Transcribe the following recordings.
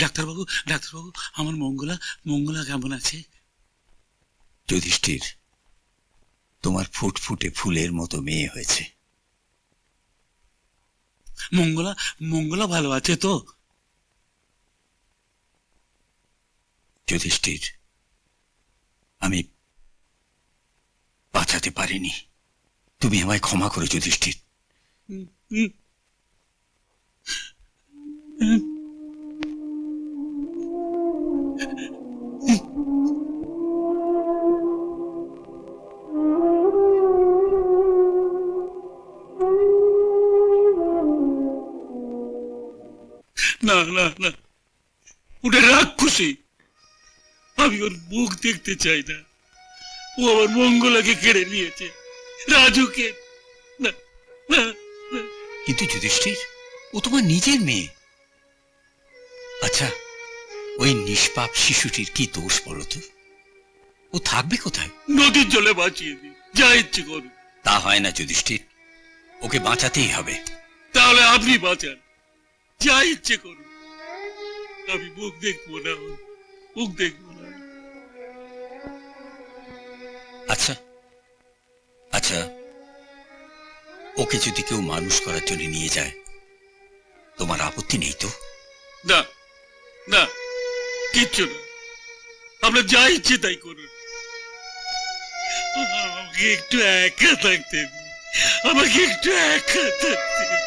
ডাক্তারবাবু, ডাক্তারবাবু, আমার মঙ্গলা, মঙ্গলা কেমন আছে? যুধিষ্ঠির, তোমার ফুটফুটে ফুলের মতো মেয়ে হয়েছে। মঙ্গলা, মঙ্গলা ভালো আছে তো? যুধিষ্ঠির, আমি বাঁচাতে পারিনি, তুমি আমায় ক্ষমা করো যুধিষ্ঠির। না না না, ওটা রাক্ষসী। আমি ওর মুখ দেখতে চাই না। ও আমার মঙ্গলাকে কেড়ে নিয়েছে, রাজুকে। না না না। কিন্তু যুধিষ্ঠির, ও তোমার নিজের মেয়ে। আচ্ছা, ওই নিষ্পাপ শিশুটির কি দোষ বলো তো? ও থাকবে কোথায়? নদীর জলে বাঁচিয়ে দিই, যা ইচ্ছে করুন। তা হয় না যুধিষ্ঠির, ওকে বাঁচাতেই হবে। তাহলে আপনি বাঁচান, যা ইচ্ছে করুন। আমি মুখ দেখবো না ওর, মুখ দেখবো না। আচ্ছা আচ্ছা, ওকে যদি কেউ মানুষ করার জন্য নিয়ে যায়, তোমার আপত্তি নেই তো? না না, কিচ্ছু না, আপনার যা ইচ্ছে তাই করুন। আমাকে একটু একা থাকতে দিন, আমাকে একটু একা থাকতে দিন।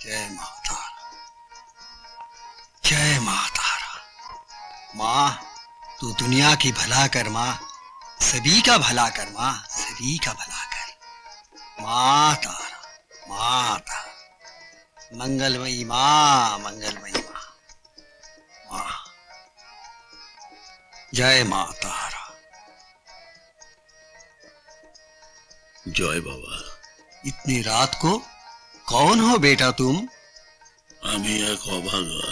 जय माँ तारा, जय माँ तारा। माँ, तू दुनिया की भला कर माँ, सभी का भला कर माँ, सभी का भला कर। माँ तारा, माँ तारा, मंगलमयी माँ, मंगलमयी माँ। माँ, जय माँ तारा। জয় বাবা। इतनी रात को कौन हो बेटा तुम? আমি এক অভাগা।